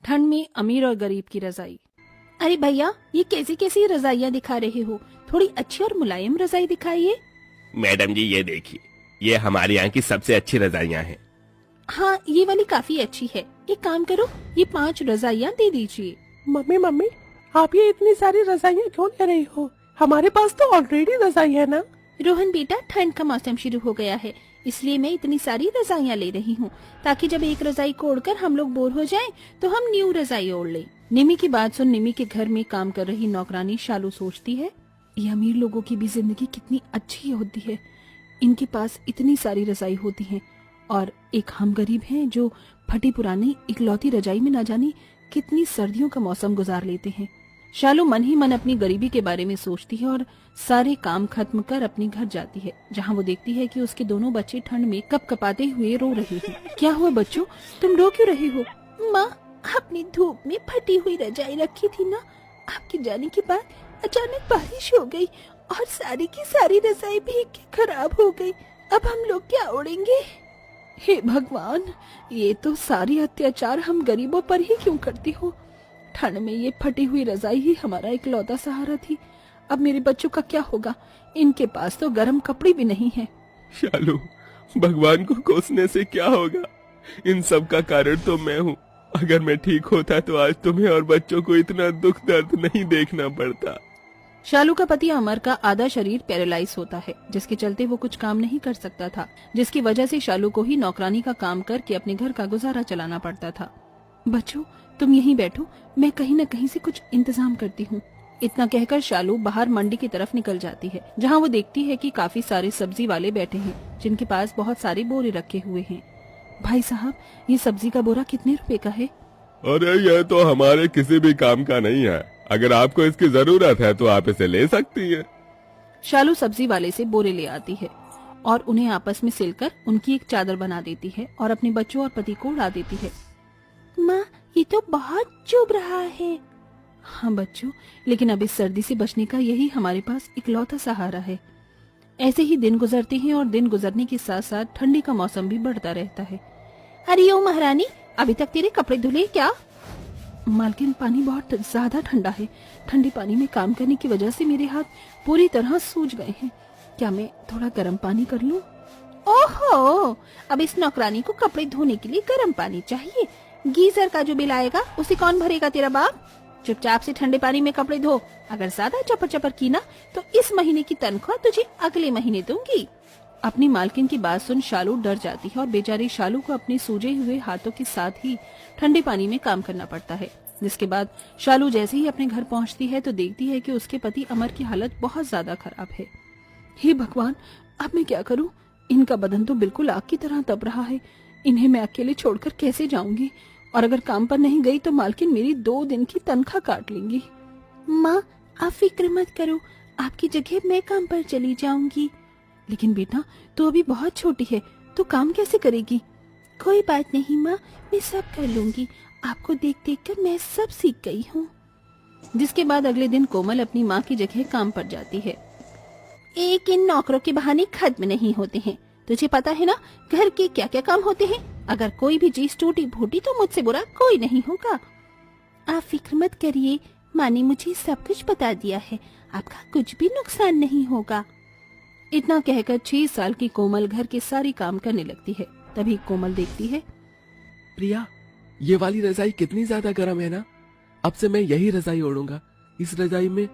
ठंड में अमीर और गरीब की रजाई। अरे भैया, ये कैसी कैसी रजाइयाँ दिखा रहे हो? थोड़ी अच्छी और मुलायम रजाई दिखाइए। मैडम जी ये देखिए, ये हमारे यहाँ की सबसे अच्छी रजाइयाँ हैं। हाँ, ये वाली काफी अच्छी है। एक काम करो, ये 5 रजाइयाँ दे दीजिए। मम्मी, आप ये इतनी सारी रजाइयाँ क्यों ले रही हो? हमारे पास तो ऑलरेडी रजाई है ना। रोहन बेटा, ठंड का मौसम शुरू हो गया है, इसलिए मैं इतनी सारी रजाइयाँ ले रही हूँ, ताकि जब एक रजाई को ओढ़कर हम लोग बोर हो जाएं, तो हम न्यू रजाई ओढ़ लें। निमी की बात सुन निमी के घर में काम कर रही नौकरानी शालू सोचती है, ये अमीर लोगों की भी जिंदगी कितनी अच्छी होती है। इनके पास इतनी सारी रजाई होती है और एक हम गरीब हैं जो फटी पुरानी इकलौती रजाई में न जाने कितनी सर्दियों का मौसम गुजार लेते हैं। शालू मन ही मन अपनी गरीबी के बारे में सोचती है और सारे काम खत्म कर अपने घर जाती है, जहाँ वो देखती है कि उसके दोनों बच्चे ठंड में कपकपाते हुए रो रहे हैं। क्या हुआ बच्चों, तुम रो क्यों रहे हो? माँ, अपनी धूप में फटी हुई रजाई रखी थी ना, आपके जाने के बाद अचानक बारिश हो गई और सारी की सारी रजाई भीग के खराब हो गई। अब हम लोग क्या ओढ़ेंगे? हे भगवान, ये तो सारी अत्याचार हम गरीबों पर ही क्यों करती हो? ठंड में ये फटी हुई रजाई ही हमारा इकलौता सहारा थी। अब मेरे बच्चों का क्या होगा? इनके पास तो गर्म कपड़े भी नहीं है। शालू, भगवान को कोसने से क्या होगा? इन सब का कारण तो मैं हूँ। अगर मैं ठीक होता तो आज तुम्हें और बच्चों को इतना दुख दर्द नहीं देखना पड़ता। शालू का पति अमर का आधा शरीर पैरालाइज होता है, जिसके चलते वो कुछ काम नहीं कर सकता था, जिसकी वजह से शालू को ही नौकरानी का काम करके अपने घर का गुजारा चलाना पड़ता था। बच्चों, तुम यहीं बैठो, मैं कहीं न कहीं से कुछ इंतजाम करती हूँ। इतना कहकर शालू बाहर मंडी की तरफ निकल जाती है, जहाँ वो देखती है कि काफी सारे सब्जी वाले बैठे हैं, जिनके पास बहुत सारे बोरे रखे हुए हैं। भाई साहब, ये सब्जी का बोरा कितने रुपए का है? अरे ये तो हमारे किसी भी काम का नहीं है। अगर आपको इसकी जरूरत है तो आप इसे ले सकती हैं। शालू सब्जी वाले से बोरे ले आती है और उन्हें आपस में सिलकर उनकी एक चादर बना देती है और अपने बच्चों और पति को उड़ा देती है। माँ, ये तो बहुत चुभ रहा है। हाँ बच्चों, लेकिन अब इस सर्दी से बचने का यही हमारे पास इकलौता सहारा है। ऐसे ही दिन गुजरते हैं और दिन गुजरने के साथ साथ ठंडी का मौसम भी बढ़ता रहता है। अरे ओ महारानी, अभी तक तेरे कपड़े धुले क्या? मालकिन, पानी बहुत ज्यादा ठंडा है। ठंडे पानी में काम करने की वजह से मेरे हाथ पूरी तरह सूज गए हैं। क्या मैं थोड़ा गर्म पानी कर लूं? ओहो, अब इस नौकरानी को कपड़े धोने के लिए गर्म पानी चाहिए। गीजर का जो बिल आएगा उसे कौन भरेगा? तेरा बाप। चुपचाप से ठंडे पानी में कपड़े धो। अगर ज्यादा चपर चपर की ना तो इस महीने की तनख्वाह तुझे अगले महीने दूंगी। अपनी मालकिन की बात सुन शालू डर जाती है और बेचारी शालू को अपने सूजे हुए हाथों के साथ ही ठंडे पानी में काम करना पड़ता है। जिसके बाद शालू जैसे ही अपने घर पहुंचती है तो देखती है कि उसके पति अमर की हालत बहुत ज्यादा खराब है। हे भगवान, अब मैं क्या करूं? इनका बदन तो बिल्कुल आग की तरह तप रहा है। इन्हें मैं अकेले छोड़कर कैसे जाऊंगी? और अगर काम पर नहीं गई तो मालकिन मेरी 2 दिन की तनख्वाह काट लेंगी। माँ, आप फिक्र मत करो, आपकी जगह मैं काम पर चली जाऊंगी। लेकिन बेटा, तू अभी बहुत छोटी है, तो काम कैसे करेगी? कोई बात नहीं माँ, मैं सब कर लूंगी। आपको देख देख कर मैं सब सीख गई हूँ। जिसके बाद अगले दिन कोमल अपनी माँ की जगह काम पर जाती है। एक इन नौकरों के बहाने खत्म नहीं होते हैं। तुझे पता है ना घर के क्या क्या काम होते हैं? अगर कोई भी चीज टूटी फूटी तो मुझसे बुरा कोई नहीं होगा। आप फिक्र मत करिए, माँ ने मुझे सब कुछ बता दिया है, आपका कुछ भी नुकसान नहीं होगा। इतना कहकर 6 साल की कोमल घर के सारी काम करने लगती है। तभी कोमल देखती है, प्रिया, ये वाली रजाई कितनी ज्यादा गर्म है ना। अब से मैं यही रजाई ओढ़ूंगा। इस रजाई में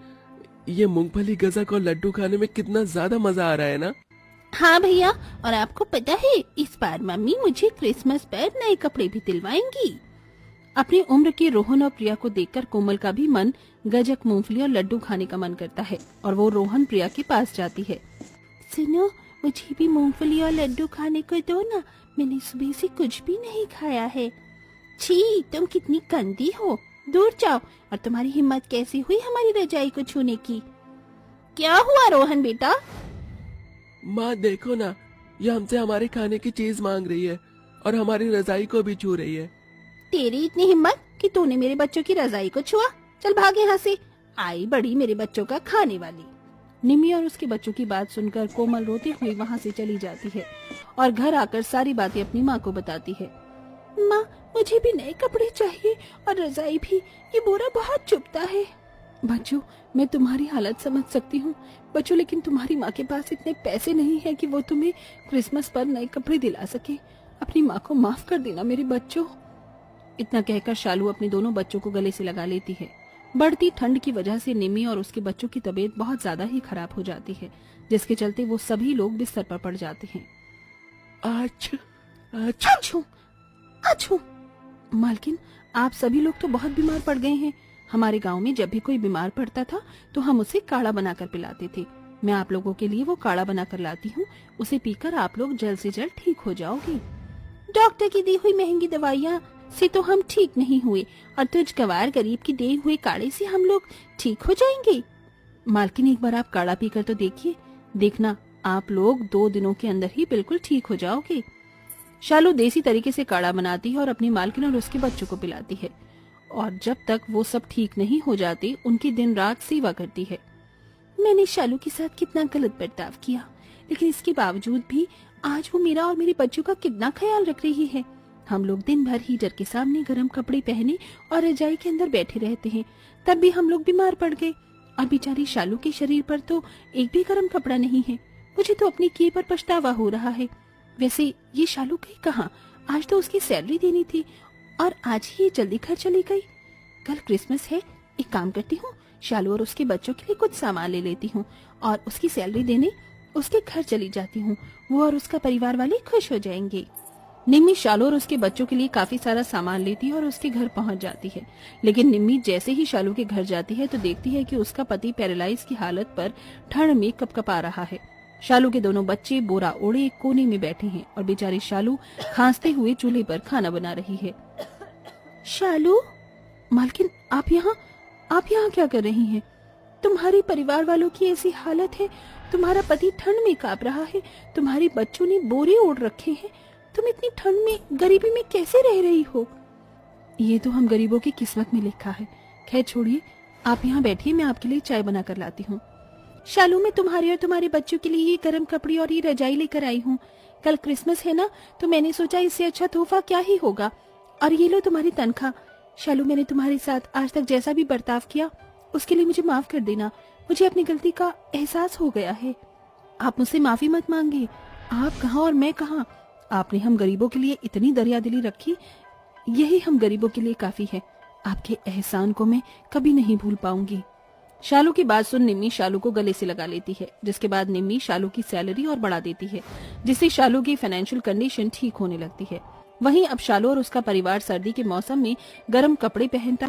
ये मूंगफली, गजक और लड्डू खाने में कितना ज्यादा मजा आ रहा है ना। हाँ भैया, और आपको पता है इस बार मम्मी मुझे क्रिसमस पर नए कपड़े भी दिलवाएंगी। अपनी उम्र के रोहन और प्रिया को देखकर कोमल का भी मन गजक, मूंगफली और लड्डू खाने का मन करता है और वो रोहन प्रिया के पास जाती है। सुनो, मुझे भी मूंगफली और लड्डू खाने को दो ना, मैंने सुबह से कुछ भी नहीं खाया है। छी, तुम कितनी गंदी हो, दूर जाओ। और तुम्हारी हिम्मत कैसी हुई हमारी रजाई को छूने की? क्या हुआ रोहन बेटा? माँ देखो ना, ये हमसे हमारे खाने की चीज मांग रही है और हमारी रजाई को भी छू रही है। तेरी इतनी हिम्मत कि तूने मेरे बच्चों की रजाई को छुआ? चल भाग यहाँ से, आई बड़ी मेरे बच्चों का खाने वाली। निमी और उसके बच्चों की बात सुनकर कोमल रोती हुई वहाँ से चली जाती है और घर आकर सारी बातें अपनी माँ को बताती है। माँ, मुझे भी नए कपड़े चाहिए और रजाई भी, ये बोरा बहुत चुभता है। बच्चों, मैं तुम्हारी हालत समझ सकती हूँ बच्चों, लेकिन तुम्हारी माँ के पास इतने पैसे नहीं है कि वो तुम्हें क्रिसमस पर नए कपड़े दिला सके। अपनी माँ को माफ कर देना मेरे बच्चों। इतना कहकर शालू अपने दोनों बच्चों को गले से लगा लेती है। बढ़ती ठंड की वजह से निम्मी और उसके बच्चों की तबीयत बहुत ज्यादा ही खराब हो जाती है, जिसके चलते वो सभी लोग बिस्तर पर पड़ जाते हैं। अच्छा अच्छा अच्छू, अच्छू। मालकिन, आप सभी लोग तो बहुत बीमार पड़ गए हैं। हमारे गांव में जब भी कोई बीमार पड़ता था तो हम उसे काढ़ा बनाकर पिलाते थे। मैं आप लोगों के लिए वो काढ़ा बनाकर लाती हूँ, उसे पीकर आप लोग जल्द से जल्द ठीक हो जाओगे। डॉक्टर की दी हुई महंगी दवाइयाँ से तो हम ठीक नहीं हुए, और तुझ गवार गरीब की दिए हुए काढ़े से हम लोग ठीक हो जाएंगे। मालकिन, एक बार आप काढ़ा पीकर तो देखिए, देखना आप लोग 2 दिनों के अंदर ही बिल्कुल ठीक हो जाओगे। शालू देसी तरीके से काढ़ा बनाती है और अपनी मालकिन और उसके बच्चों को पिलाती है, और जब तक वो सब ठीक नहीं हो जाते उनकी दिन रात सेवा करती है। मैंने शालू के साथ कितना गलत बर्ताव किया, लेकिन इसके बावजूद भी आज वो मेरा और मेरे बच्चों का कितना ख्याल रख रही है। हम लोग दिन भर हीटर के सामने गर्म कपड़े पहने और रजाई के अंदर बैठे रहते हैं, तब भी हम लोग बीमार पड़ गए, और बेचारी शालू के शरीर पर तो एक भी गर्म कपड़ा नहीं है। मुझे तो अपने किए पर पछतावा हो रहा है। वैसे ये शालू गई कहाँ? आज तो उसकी सैलरी देनी थी और आज ही ये जल्दी घर चली गई। कल क्रिसमस है, एक काम करती हूँ, शालू और उसके बच्चों के लिए कुछ सामान ले लेती हूँ और उसकी सैलरी देने उसके घर चली जाती हूँ। वो और उसका परिवार वाले खुश हो जाएंगे। निम्मी शालू और उसके बच्चों के लिए काफी सारा सामान लेती है और उसके घर पहुंच जाती है, लेकिन निम्मी जैसे ही शालू के घर जाती है तो देखती है कि उसका पति पैरालाइज की हालत पर ठंड में कपकपा रहा है। शालू के दोनों बच्चे बोरा ओढ़े एक कोने में बैठे हैं और बेचारी शालू खांसते हुए चूल्हे पर खाना बना रही है। शालू, मालकिन, आप यहाँ क्या कर रही हैं? तुम्हारे परिवार वालों की ऐसी हालत है, तुम्हारा पति ठंड में कांप रहा है, तुम्हारे बच्चों ने बोरे ओढ़ रखे हैं, तुम इतनी ठंड में गरीबी में कैसे रह रही हो? ये तो हम गरीबों की किस्मत में लिखा है। खैर छोड़िए, आप यहाँ बैठिए, मैं आपके लिए चाय बना कर लाती हूँ। शालू, मैं तुम्हारे और तुम्हारे बच्चों के लिए ये गर्म कपड़े और ये रजाई लेकर आई हूँ। कल क्रिसमस है ना, तो मैंने सोचा इससे अच्छा तोहफा क्या ही होगा। और ये लो तुम्हारी तनख्वाह। शालू, मैंने तुम्हारे साथ आज तक जैसा भी बर्ताव किया उसके लिए मुझे माफ कर देना। मुझे अपनी गलती का एहसास हो गया है। आप मुझसे माफी मत मांगिए। आप कहाँ और मैं कहाँ, आपने हम गरीबों के लिए इतनी दरियादिली रखी, यही हम गरीबों के लिए काफी है। आपके एहसान को मैं कभी नहीं भूल पाऊंगी। शालू की बात सुन निम्मी शालू को गले से लगा लेती है, जिसके बाद निम्मी शालू की सैलरी और बढ़ा देती है, जिससे शालू की फाइनेंशियल कंडीशन ठीक होने लगती है। वहीं अब शालू और उसका परिवार सर्दी के मौसम में गर्म कपड़े पहनता